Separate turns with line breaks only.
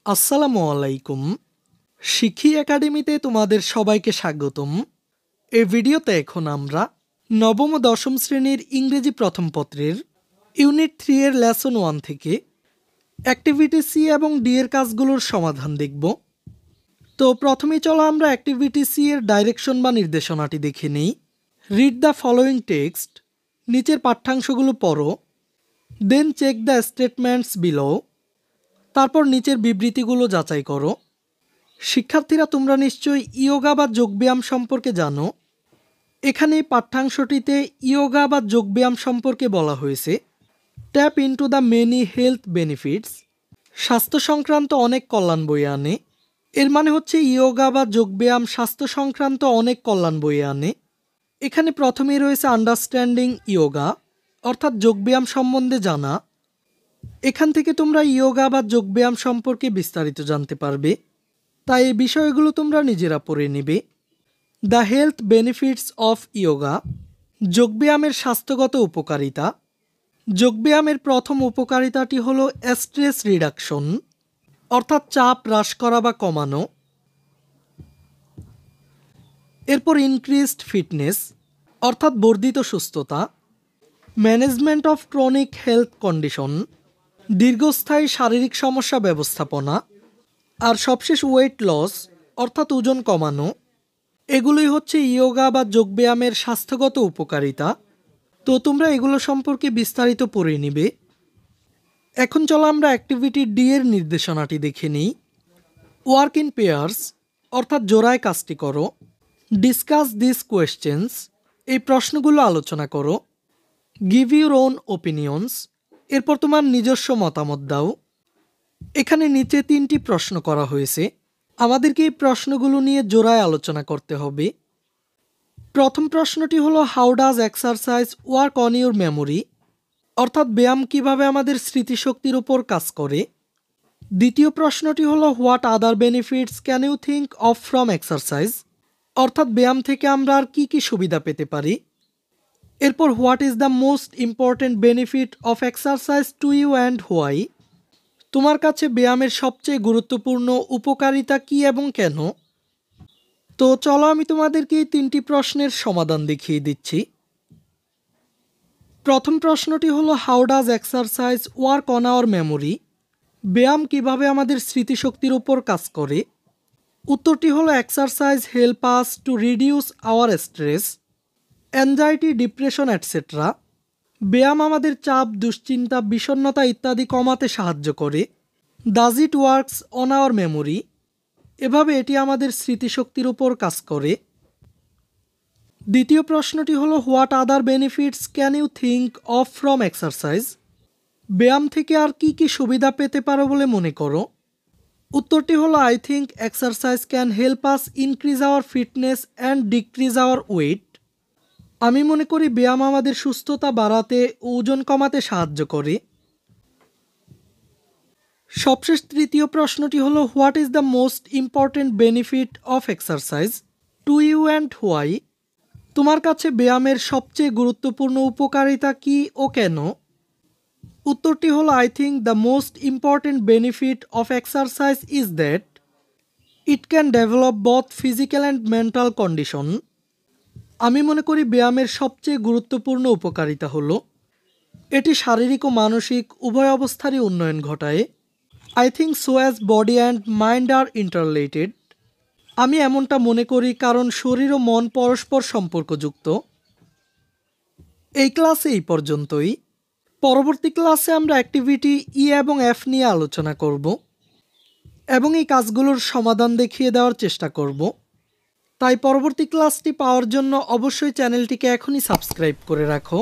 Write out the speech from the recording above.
আসসালামু আলাইকুম। শিখি একাডেমিতে তোমাদের সবাইকে স্বাগতম। এই ভিডিওতে এখন আমরা নবম ও দশম শ্রেণীর ইংরেজি প্রথম পত্রের ইউনিট 3 এর লেসন 1 থেকে অ্যাক্টিভিটি সি এবং ডি এর কাজগুলোর সমাধান দেখব। তো প্রথমেই চলো আমরা অ্যাক্টিভিটি সি এর ডাইরেকশন বা নির্দেশনাটি দেখে নিই। রিড দ্য ফলোয়িং টেক্সট, নিচের পাঠ্যাংশগুলো পড়ো। দেন চেক দ্য স্টেটমেন্টস বিলো, তারপর নিচের বিবৃতিগুলো যাচাই করো। শিক্ষার্থীরা, তোমরা নিশ্চয়ই ইয়োগা বা যোগব্যায়াম সম্পর্কে জানো। এখানে এই পাঠ্যাংশটিতে ইয়োগা বা যোগব্যায়াম সম্পর্কে বলা হয়েছে। Tap into the many health benefits, স্বাস্থ্য সংক্রান্ত অনেক কল্যাণ বয়ে আনে। এর মানে হচ্ছে ইয়োগা বা যোগব্যায়াম স্বাস্থ্য সংক্রান্ত অনেক কল্যাণ বয়ে আনে। এখানে প্রথমেই রয়েছে আন্ডারস্ট্যান্ডিং ইয়োগা, অর্থাৎ যোগব্যায়াম সম্বন্ধে জানা। এখান থেকে তোমরা ইয়োগা বা যোগব্যায়াম সম্পর্কে বিস্তারিত জানতে পারবে, তাই এই বিষয়গুলো তোমরা নিজেরা পড়ে নেবে। The health benefits of yoga, যোগব্যায়ামের স্বাস্থ্যগত উপকারিতা। যোগব্যায়ামের প্রথম উপকারিতাটি হলো স্ট্রেস রিডাকশন, অর্থাৎ চাপ হ্রাস করা বা কমানো। এরপর ইনক্রিজড ফিটনেস, অর্থাৎ বর্ধিত সুস্থতা। Management of chronic health condition, দীর্ঘস্থায়ী শারীরিক সমস্যা ব্যবস্থাপনা। আর সবশেষ ওয়েট লস, অর্থাৎ ওজন কমানো। এগুলোই হচ্ছে ইয়োগা বা যোগব্যায়ামের স্বাস্থ্যগত উপকারিতা। তো তোমরা এগুলো সম্পর্কে বিস্তারিত পড়ে নিবে। এখন চলো আমরা অ্যাক্টিভিটি ডি এর নির্দেশনাটি দেখে নিই। ওয়ার্ক ইন পেয়ার্স, অর্থাৎ জোড়ায় কাজটি করো। ডিসকাস দিস কোয়েশ্চেন্স, এই প্রশ্নগুলো আলোচনা করো। গিভ ইউর ওন ওপিনিয়ন্স, এরপর তোমার নিজস্ব মতামত দাও। এখানে নিচে 3টি প্রশ্ন করা হয়েছে, আমাদেরকে এই প্রশ্নগুলো নিয়ে জোড়ায় আলোচনা করতে হবে। প্রথম প্রশ্নটি হলো how does exercise work on your memory, অর্থাৎ ব্যায়াম কিভাবে আমাদের স্মৃতিশক্তির উপর কাজ করে। দ্বিতীয় প্রশ্নটি হলো what other benefits can you think of from exercise, অর্থাৎ ব্যায়াম থেকে আমরা আর কি কি সুবিধা পেতে পারি। এরপর what is the most important benefit of exercise to you and why, তোমার কাছে ব্যায়ামের সবচেয়ে গুরুত্বপূর্ণ উপকারিতা কি এবং কেন। তো চলো আমি তোমাদেরকে এই 3টি প্রশ্নের সমাধান দেখিয়ে দিচ্ছি। প্রথম প্রশ্নটি হলো how does exercise work on our memory, ব্যায়াম কিভাবে আমাদের স্মৃতিশক্তির উপর কাজ করে। উত্তরটি হলো exercise help us to reduce our stress, anxiety, depression etcetera. ব্যায়াম আমাদের চাপ, দুশ্চিন্তা, বিষণ্ণতা ইত্যাদি কমাতে সাহায্য করে। Does it works on our memory, এভাবে এটি আমাদের স্মৃতিশক্তির উপর কাজ করে। দ্বিতীয় প্রশ্নটি হলো what other benefits can you think of from exercise, ব্যায়াম থেকে আর কি কি সুবিধা পেতে পারো বলে মনে করো। উত্তরটি হলো I think exercise can help us increase our fitness and decrease our weight, আমি মনে করি ব্যায়াম আমাদের সুস্থতা বাড়াতে ও ওজন কমাতে সাহায্য করে। সবশেষ তৃতীয় প্রশ্নটি হলো what is the most important benefit of exercise to you and why, তোমার কাছে ব্যায়ামের সবচেয়ে গুরুত্বপূর্ণ উপকারিতা কি ও কেন। উত্তরটি হলো I think the most important benefit of exercise is that it can develop both physical and mental condition, আমি মনে করি ব্যায়ামের সবচেয়ে গুরুত্বপূর্ণ উপকারিতা হলো এটি শারীরিক ও মানসিক উভয় অবস্থারই উন্নয়ন ঘটায়। I think so as body and mind are interrelated, আমি এমনটা মনে করি কারণ শরীর ও মন পরস্পর সম্পর্কযুক্ত। এই ক্লাসে এই পর্যন্তই। পরবর্তী ক্লাসে আমরা অ্যাক্টিভিটি ই এবং এফ নিয়ে আলোচনা করব এবং এই কাজগুলোর সমাধান দেখিয়ে দেওয়ার চেষ্টা করব। তাই পরবর্তী ক্লাসটি পাওয়ার জন্য অবশ্যই চ্যানেলটিকে এখনই সাবস্ক্রাইব করে রাখো।